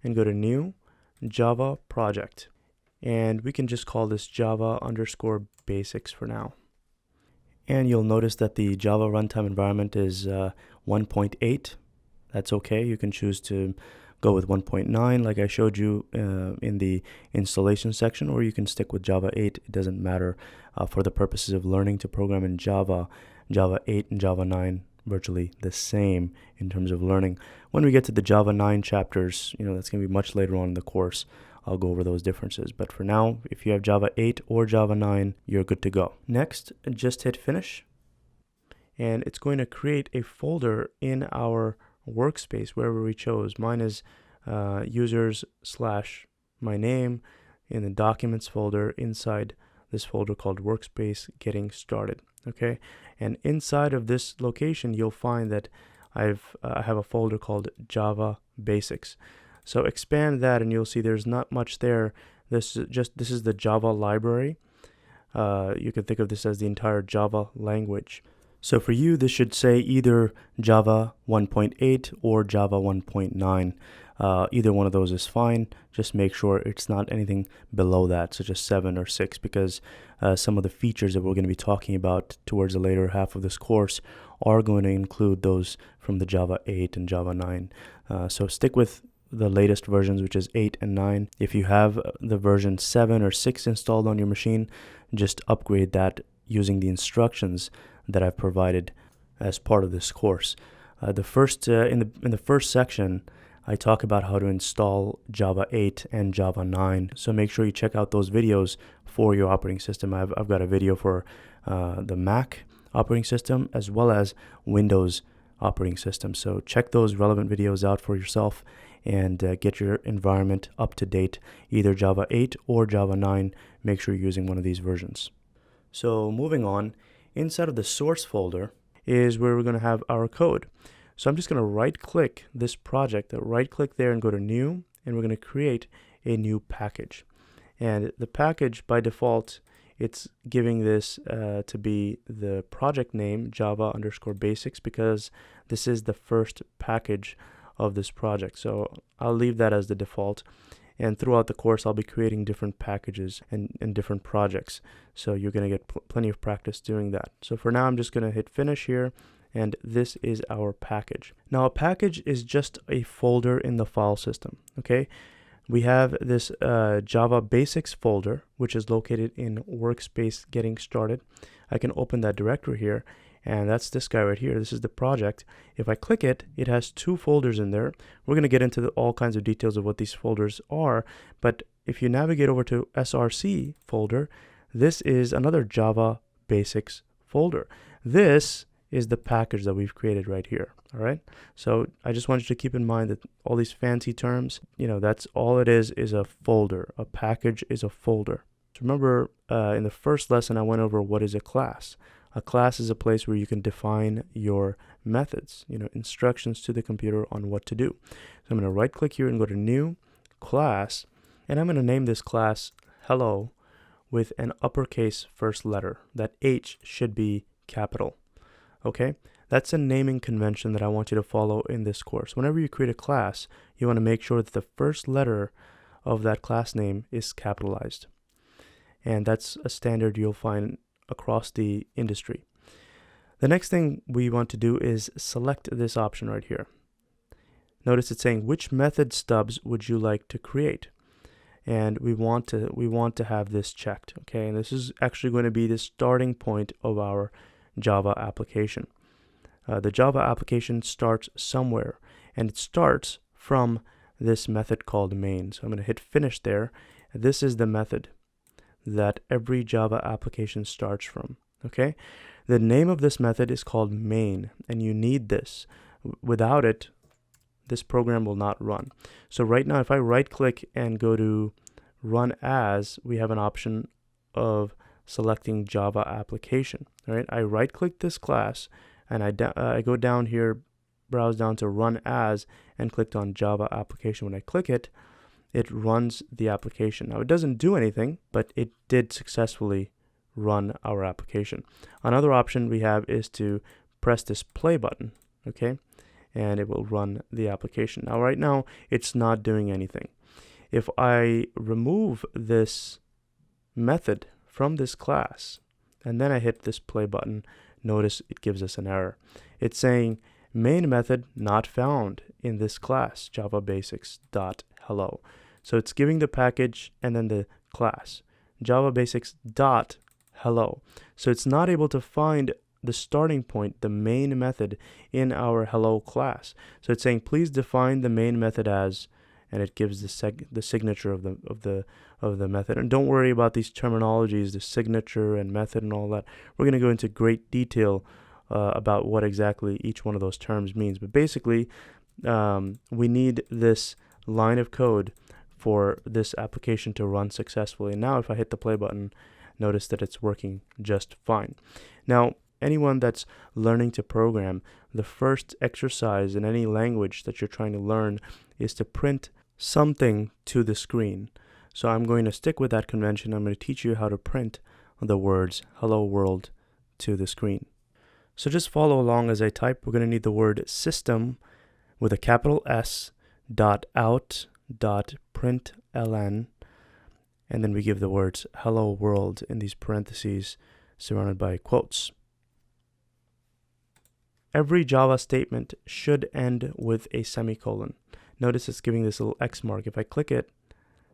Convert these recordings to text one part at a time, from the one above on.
and go to New, Java Project. And we can just call this Java underscore basics for now. And you'll notice that the Java runtime environment is 1.8. That's okay. You can choose to go with 1.9 like I showed you in the installation section, or you can stick with Java 8. It doesn't matter for the purposes of learning to program in Java. Java 8 and Java 9 virtually the same in terms of learning. When we get to the Java 9 chapters, that's going to be much later on in the course. I'll go over those differences. But for now, if you have Java 8 or Java 9, you're good to go. Next, just hit finish. And it's going to create a folder in our workspace wherever we chose. Mine is users/my name in the documents folder inside this folder called workspace getting started. Okay, and inside of this location you'll find that I have a folder called Java Basics. So expand that and you'll see there's not much there. This is the Java library. You can think of this as the entire Java language. So for you, this should say either Java 1.8 or Java 1.9. Either one of those is fine. Just make sure it's not anything below that, such as 7 or 6, because some of the features that we're going to be talking about towards the later half of this course are going to include those from the Java 8 and Java 9. So stick with the latest versions, which is 8 and 9. If you have the version 7 or 6 installed on your machine, just upgrade that using the instructions that I've provided as part of this course. In the first section, I talk about how to install Java 8 and Java 9. So make sure you check out those videos for your operating system. I've got a video for the Mac operating system as well as Windows operating system. So check those relevant videos out for yourself and get your environment up to date, either Java 8 or Java 9. Make sure you're using one of these versions. So moving on, inside of the source folder is where we're going to have our code. So I'm just going to right click this project, right click there and go to new, and we're going to create a new package. And the package by default, it's giving this to be the project name Java underscore basics, because this is the first package of this project. So I'll leave that as the default. And throughout the course, I'll be creating different packages and different projects. So you're going to get plenty of practice doing that. So for now, I'm just going to hit finish here. And this is our package. Now, a package is just a folder in the file system. Okay. We have this Java Basics folder, which is located in Workspace Getting Started. I can open that directory here. And that's this guy right here. This is the project. If I click it, it has 2 folders in there. We're going to get into all kinds of details of what these folders are. But if you navigate over to SRC folder, this is another Java Basics folder. This is the package that we've created right here. All right. So I just want you to keep in mind that all these fancy terms, that's all it is a folder. A package is a folder. So remember, in the first lesson, I went over what is a class. A class is a place where you can define your methods, instructions to the computer on what to do. So I'm going to right click here and go to new class, and I'm going to name this class hello with an uppercase first letter. That H should be capital. Okay, that's a naming convention that I want you to follow in this course. Whenever you create a class, you want to make sure that the first letter of that class name is capitalized. And that's a standard you'll find across the industry. The next thing we want to do is select this option right here. Notice it's saying which method stubs would you like to create, and we want to have this checked. Okay, and this is actually going to be the starting point of our Java application. The Java application starts somewhere, and it starts from this method called main. So I'm going to hit finish there. This is the method that every Java application starts from. Okay, the name of this method is called main, and you need this. Without it, this program will not run. So right now, if I right click and go to run as, we have an option of selecting Java application. All right, I right click this class and I go down here, browse down to run as, and clicked on Java application. When I click it, it runs the application. Now it doesn't do anything, but it did successfully run our application. Another option we have is to press this play button, okay? and it will run the application. Now, right now, it's not doing anything. If I remove this method from this class, and then I hit this play button, notice it gives us an error. It's saying main method not found in this class, Java Basics.hello. So it's giving the package and then the class, Java Basics.hello. So it's not able to find the starting point, the main method in our hello class. So it's saying please define the main method as, and it gives the signature of the method. And don't worry about these terminologies, the signature and method and all that. We're going to go into great detail about what exactly each one of those terms means. But basically, we need this line of code for this application to run successfully. And now if I hit the play button, notice that it's working just fine. Now, anyone that's learning to program, the first exercise in any language that you're trying to learn is to print something to the screen. So I'm going to stick with that convention. I'm going to teach you how to print the words hello world to the screen. So just follow along as I type. We're going to need the word system with a capital S .out.println, and then we give the words hello world in these parentheses surrounded by quotes. Every Java statement should end with a semicolon. Notice it's giving this little X mark. If I click it,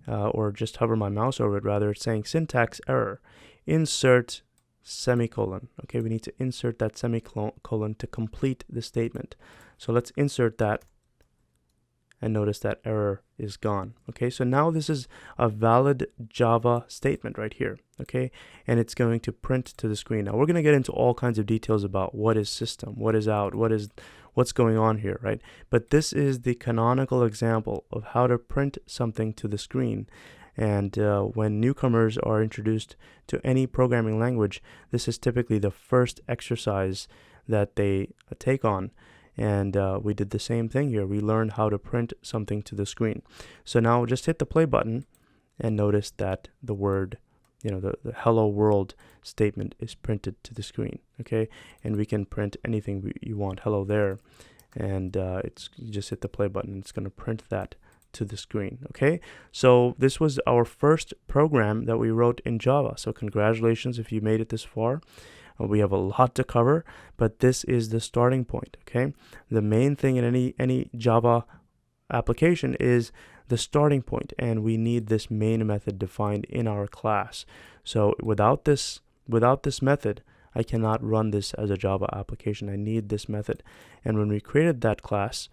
or just hover my mouse over it rather, it's saying syntax error. Insert semicolon. Okay, we need to insert that semicolon to complete the statement. So let's insert that, and notice that error is gone. Okay, so now this is a valid Java statement right here. Okay, and it's going to print to the screen. Now we're going to get into all kinds of details about what is system, what is out, what's going on here, right? But this is the canonical example of how to print something to the screen. And when newcomers are introduced to any programming language, this is typically the first exercise that they take on. And we did the same thing here. We learned how to print something to the screen. So now just hit the play button and notice that the word, the hello world statement is printed to the screen. Okay, and we can print anything you want. Hello there, and you just hit the play button. It's going to print that to the screen. Okay, so this was our first program that we wrote in Java. So congratulations if you made it this far. We have a lot to cover, but this is the starting point. Okay, the main thing in any Java application is the starting point, and we need this main method defined in our class. So without this method, I cannot run this as a Java application. I need this method. And when we created that class,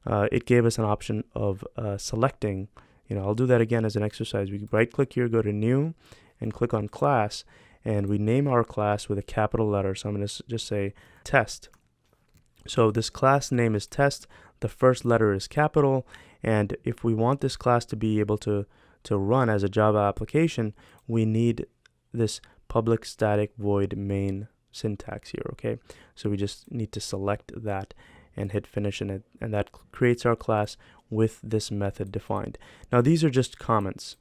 it gave us an option of selecting. I'll do that again as an exercise. We right click here, go to new, and click on class, and we name our class with a capital letter. So I'm going to just say test. So this class name is test. The first letter is capital, and if we want this class to be able to run as a Java application, we need this public static void main syntax here. Okay, so we just need to select that and hit finish, and that creates our class with this method defined. Now these are just comments.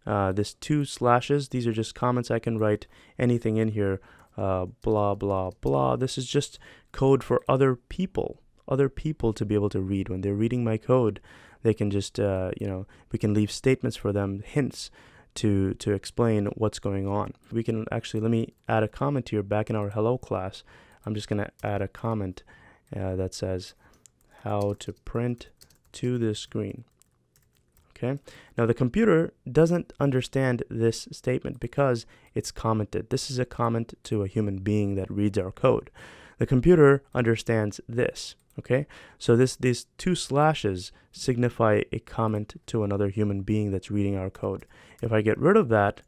This 2 slashes, these are just comments. I can write anything in here, blah blah blah. This is just code for other people to be able to read. When they're reading my code, they can just we can leave statements for them, hints to explain what's going on. We can actually, let me add a comment here back in our hello class. I'm just going to add a comment that says how to print to the screen. Okay, now the computer doesn't understand this statement because it's commented. This is a comment to a human being that reads our code. The computer understands this. Okay, so these 2 slashes signify a comment to another human being that's reading our code. If I get rid of that,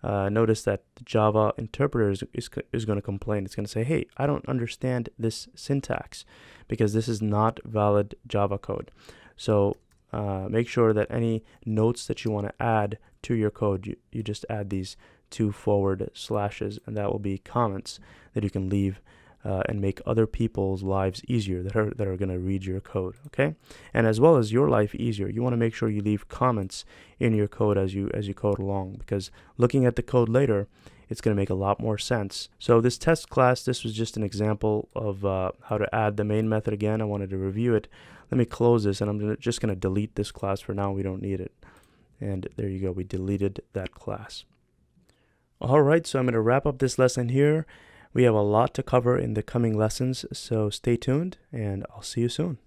notice that the Java interpreter is going to complain. It's going to say, hey, I don't understand this syntax because this is not valid Java code. So make sure that any notes that you want to add to your code, you just add these 2 forward slashes, and that will be comments that you can leave and make other people's lives easier that are going to read your code, okay? And as well as your life easier, you want to make sure you leave comments in your code as you code along, because looking at the code later, it's going to make a lot more sense. So this test class, this was just an example of how to add the main method again. I wanted to review it. Let me close this, and I'm just going to delete this class for now. We don't need it. And there you go. We deleted that class. All right, so I'm going to wrap up this lesson here. We have a lot to cover in the coming lessons, so stay tuned, and I'll see you soon.